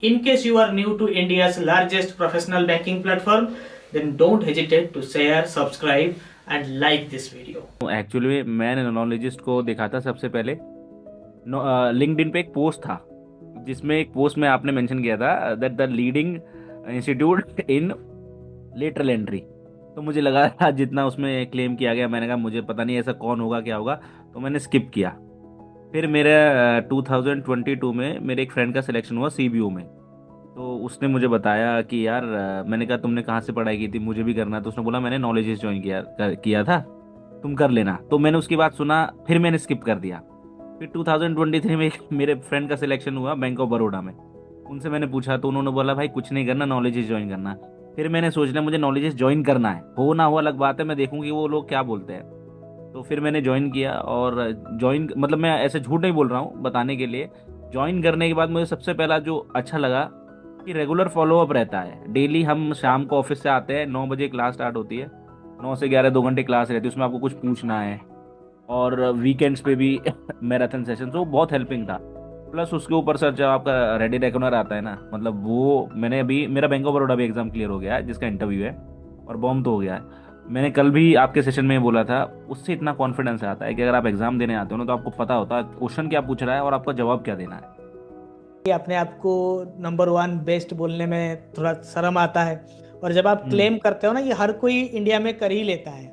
In case you are new to India's largest professional banking platform, then don't hesitate to share, subscribe, and like this video. Actually मैंने नॉलेजिस्ट को देखा था सबसे पहले। LinkedIn पे एक पोस्ट था जिसमें एक पोस्ट में आपने मेंशन किया था that the leading institute in lateral entry. तो मुझे लगा था जितना उसमें क्लेम किया गया, मैंने कहा मुझे पता नहीं ऐसा कौन होगा क्या होगा, तो मैंने स्किप किया। फिर मेरे 2022 में मेरे एक फ्रेंड का सिलेक्शन हुआ सीबीयू में। तो उसने मुझे बताया कि यार मैंने कहा तुमने कहाँ से पढ़ाई की थी, मुझे भी करना है। तो उसने बोला मैंने नॉलेजेस ज्वाइन किया था, तुम कर लेना। तो मैंने उसकी बात सुना, फिर मैंने स्किप कर दिया। फिर 2023 में एक मेरे फ्रेंड का सिलेक्शन हुआ बैंक ऑफ बड़ौदा में। उनसे मैंने पूछा तो उन्होंने बोला भाई कुछ नहीं करना, नॉलेजेस ज्वाइन करना। फिर मैंने सोच लिया मुझे नॉलेजेस ज्वाइन करना है, हो ना हो अलग बात है, मैं देखूंगी वो लोग क्या बोलते हैं। तो फिर मैंने ज्वाइन किया और ज्वाइन मतलब मैं ऐसे झूठ नहीं बोल रहा हूँ बताने के लिए। ज्वाइन करने के बाद मुझे सबसे पहला जो अच्छा लगा कि रेगुलर फॉलोअप रहता है। डेली हम शाम को ऑफिस से आते हैं, 9 बजे क्लास स्टार्ट होती है, 9 से 11 2 घंटे क्लास रहती है, उसमें आपको कुछ पूछना है। और वीकेंड्स पे भी मैराथन सेशन, तो वो बहुत हेल्पिंग था। प्लस उसके ऊपर सर जब आपका रेडी रेकनर आता है ना, मतलब वो मैंने अभी मेरा बैंक ऑफ बड़ौदा भी एग्जाम क्लियर हो गया है जिसका इंटरव्यू है, और बॉम्ब तो हो गया है। मैंने कल भी आपके सेशन में बोला था, उससे इतना कॉन्फिडेंस आता है कि अगर आप एग्जाम देने आते हो ना तो आपको पता होता है क्वेश्चन क्या पूछ रहा है और आपका जवाब क्या देना है। कि अपने आप को नंबर वन बेस्ट बोलने में थोड़ा शर्म आता है। और जब आप हम्म। क्लेम करते हो ना, ये हर कोई इंडिया में कर ही लेता है,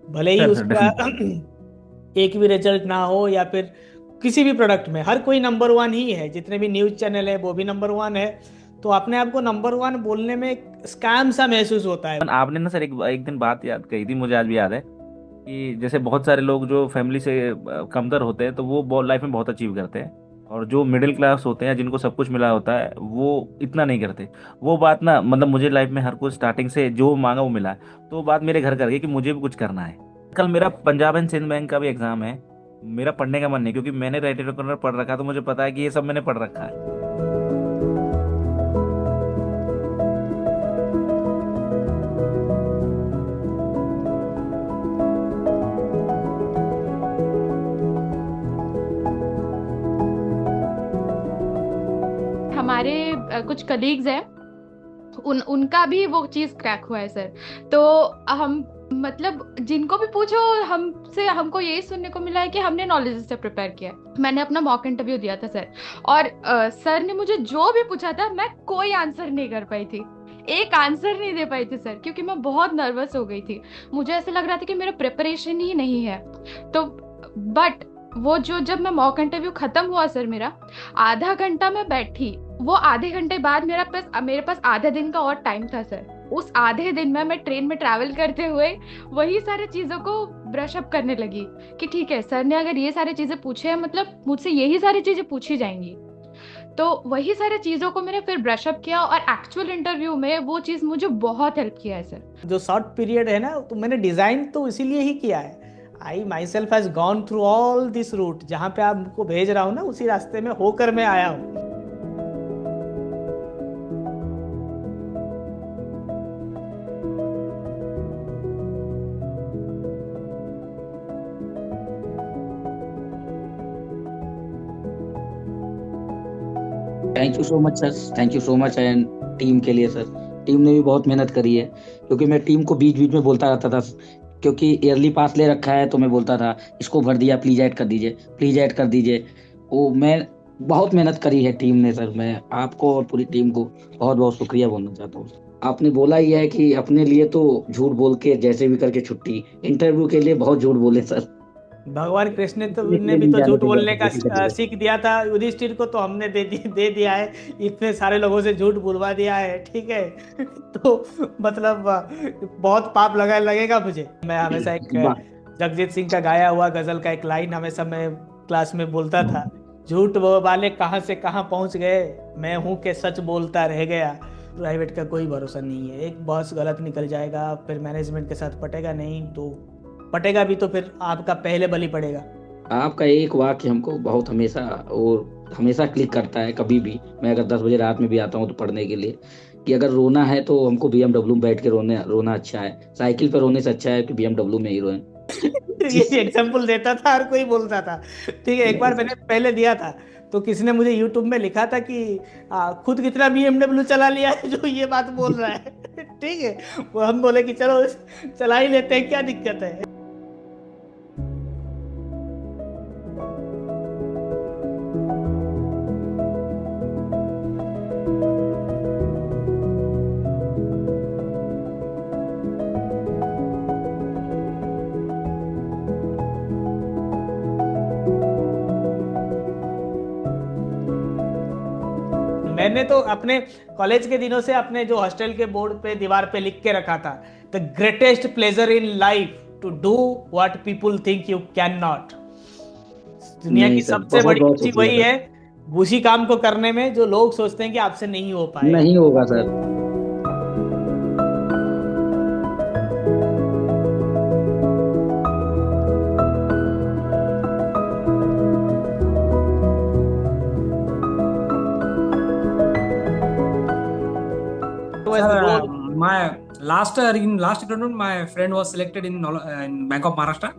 भले ही सर सर उसका डेफिनेटली। एक भी रिजल्ट ना हो या फिर किसी भी प्रोडक्ट में हर कोई नंबर वन ही है। जितने भी न्यूज चैनल है वो भी नंबर वन है। तो अपने आप को नंबर वन बोलने में एक स्कैम सा महसूस होता है। आपने ना सर एक एक दिन बात याद कही थी, मुझे आज भी याद है कि जैसे बहुत सारे लोग जो फैमिली से कमतर होते हैं तो वो लाइफ में बहुत अचीव करते हैं, और जो मिडिल क्लास होते हैं जिनको सब कुछ मिला होता है वो इतना नहीं करते। वो बात ना मतलब मुझे लाइफ में हर कुछ स्टार्टिंग से जो मांगा वो मिला है, तो वो बात मेरे घर कर गई कि मुझे भी कुछ करना है। कल मेरा पंजाब एंड सिंध बैंक का भी एग्जाम है। मेरा पढ़ने का मन नहीं, क्योंकि मैंने राइटर कॉर्नर पढ़ रखा है, तो मुझे पता है कि ये सब मैंने पढ़ रखा है। हमारे कुछ कलीग्स हैं, उनका भी वो चीज क्रैक हुआ है सर। तो हम मतलब जिनको भी पूछो हमसे हमको यही सुनने को मिला है कि हमने नॉलेज से प्रिपेयर किया है। मैंने अपना मॉक इंटरव्यू दिया था सर, और सर ने मुझे जो भी पूछा था मैं कोई आंसर नहीं कर पाई थी, एक आंसर नहीं दे पाई थी सर, क्योंकि मैं बहुत नर्वस हो गई थी। मुझे ऐसा लग रहा था कि मेरा प्रिपरेशन ही नहीं है। तो बट वो जो जब मैं मॉक इंटरव्यू खत्म हुआ सर मेरा, आधा घंटा मैं बैठी, वो आधे घंटे बाद मेरे पास आधे दिन का और टाइम था सर। उस आधे दिन में मैं ट्रेन में ट्रैवल करते हुए वही सारी चीजों को ब्रश अप करने लगी कि ठीक है, सर ने अगर ये सारी चीजें पूछे हैं मतलब मुझसे यही सारी चीजें पूछी जाएंगी। तो वही सारी चीजों को मैंने फिर ब्रश अप किया, और एक्चुअल इंटरव्यू में वो चीज मुझे बहुत हेल्प किया है सर। जो शॉर्ट पीरियड है ना, तो मैंने डिजाइन तो इसीलिए ही किया है। I myself has gone through all this route, जहां पे आपको भेज रहा हूँ ना उसी रास्ते में होकर मैं आया हूँ। Thank you so much sir, thank you so much. And team के लिए सर, टीम ने भी बहुत मेहनत करी है, क्योंकि मैं टीम को बीच बीच में बोलता रहता था, क्योंकि ईयरली पास ले रखा है, तो मैं बोलता था इसको भर दिया, प्लीज ऐड कर दीजिए, प्लीज ऐड कर दीजिए। वो मैं बहुत मेहनत करी है टीम ने सर। मैं आपको और पूरी टीम को बहुत बहुत शुक्रिया बोलना चाहता हूँ। आपने बोला ही है कि अपने लिए तो झूठ बोल के जैसे भी करके छुट्टी, इंटरव्यू के लिए बहुत झूठ बोले सर। भगवान कृष्ण ने निकले भी नहीं तो जाने झूठ देंगे बोलने का किसी का। सीख दिया था युधिष्ठिर को, तो हमने दे दिया है। इतने सारे लोगों से झूठ बुलवा दिया है, ठीक है। तो मतलब बहुत पाप लगेगा मुझे। मैं हमेशा एक वाह। जगजीत सिंह का गाया हुआ गजल का एक लाइन हमेशा मैं क्लास में बोलता था, झूठ वो वाले कहाँ से कहाँ पहुंच गए, मैं हूं के सच बोलता रह गया। प्राइवेट का कोई भरोसा नहीं है, एक बॉस गलत निकल जाएगा, फिर मैनेजमेंट के साथ पटेगा नहीं, तो पटेगा भी तो फिर आपका पहले बलि पड़ेगा। आपका एक वाक्य हमको बहुत हमेशा और हमेशा क्लिक करता है। कभी भी मैं अगर 10 बजे रात में भी आता हूँ तो पढ़ने के लिए, कि अगर रोना है तो हमको बीएमडब्ल्यू में बैठ के रोना अच्छा है, साइकिल पर रोने से अच्छा है कि बीएमडब्ल्यू में ही रोए। ये एग्जाम्पल देता था, हर कोई बोलता था। ठीक है, एक बार मैंने पहले दिया था, तो किसी ने मुझे यूट्यूब में लिखा था कि खुद कितना BMW चला लिया है जो ये बात बोल रहा है। ठीक है, वो हम बोले कि चलो चला ही लेते हैं, क्या दिक्कत है। मैंने तो अपने कॉलेज के दिनों से अपने जो हॉस्टल के बोर्ड पे दीवार पे लिख के रखा था, the greatest pleasure in life to do what people think you cannot. दुनिया नहीं की सर, सबसे बहुत बड़ी बहुत खुशी शुक्रिया वही सर। है उसी काम को करने में जो लोग सोचते हैं कि आपसे नहीं हो पाएगा। नहीं होगा सर। तो ऐसे Sir, rose my last recruitment, my friend was selected in Bank of Maharashtra.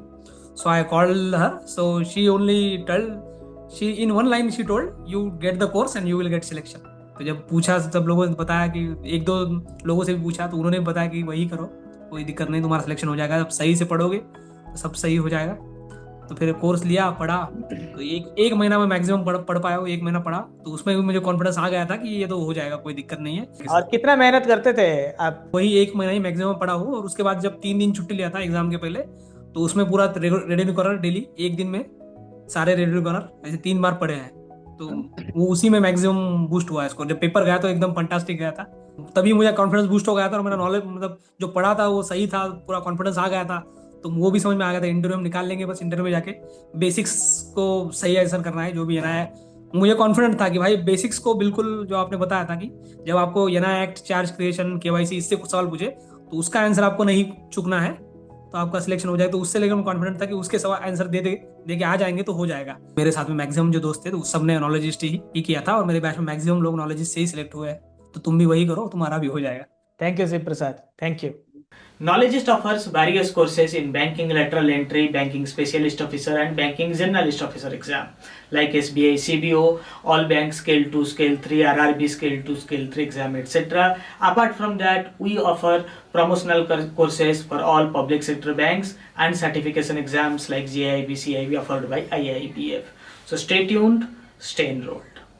So I called her. So she only in one line she told, you get the course and you will get selection. तो जब पूछा सब लोगों ने बताया कि एक दो लोगों से भी पूछा तो उन्होंने बताया कि वही करो, कोई दिक्कत नहीं, तुम्हारा सिलेक्शन हो जाएगा, जब सही से पढ़ोगे तो सब सही हो जाएगा। तो फिर कोर्स लिया, पढ़ा, तो एक महीना में मैक्सिमम पढ़ पाया हूँ, एक महीना पढ़ा, तो उसमें भी मुझे कॉन्फिडेंस आ गया था कि ये तो हो जाएगा, कोई दिक्कत नहीं है। और कितना मेहनत करते थे आप? वही एक महीना ही मैक्सिमम पढ़ा हूँ, और उसके बाद जब 3 दिन छुट्टी लिया था एग्जाम के पहले, तो उसमें पूरा रेडी कॉर्नर डेली एक दिन में सारे रेडी कॉर्नर ऐसे 3 बार पढ़े हैं, तो वो उसी में मैक्सिमम बूस्ट हुआ है स्कोर। जब पेपर गया तो एकदम फंटास्टिक गया था, तभी मुझे कॉन्फिडेंस बूस्ट हो गया था, और मेरा नॉलेज मतलब जो पढ़ा था वो सही था, पूरा कॉन्फिडेंस आ गया था। तो वो भी समझ में आ गया था, इंटरव्यू में निकाल लेंगे, बस इंटरव्यू में जाके बेसिक्स को सही आंसर करना है, जो भी है। मुझे कॉन्फिडेंट था कि भाई बेसिक्स को बिल्कुल, जो आपने बताया था कि जब आपको NI act, charge creation, KYC, इससे कुछ सवाल पूछे तो उसका आंसर आपको नहीं चुकना है, तो आपका सिलेक्शन हो जाए। तो उससे लेकर मैं कॉन्फिडेंट था कि उसके सवाल आंसर दे के आ जाएंगे तो हो जाएगा। मेरे साथ में मैक्सिमम जो दोस्त थे तो सब ने नॉलेजिस्ट ही किया था, और मेरे बैच में मैक्सिमम लोग नॉलेजिस्ट से ही सिलेक्ट हुए हैं। तो तुम भी वही करो, तुम्हारा भी हो जाएगा। Thank you, Shiv Prasad. Thank you. Knowledgist offers various courses in banking lateral entry, banking specialist officer, and banking generalist officer exam, like SBI, CBO, all bank scale 2, scale 3, RRB scale 2, scale 3 exam, etc. Apart from that, we offer promotional courses for all public sector banks and certification exams like GIB, CIB offered by IIPF. So stay tuned, stay enrolled.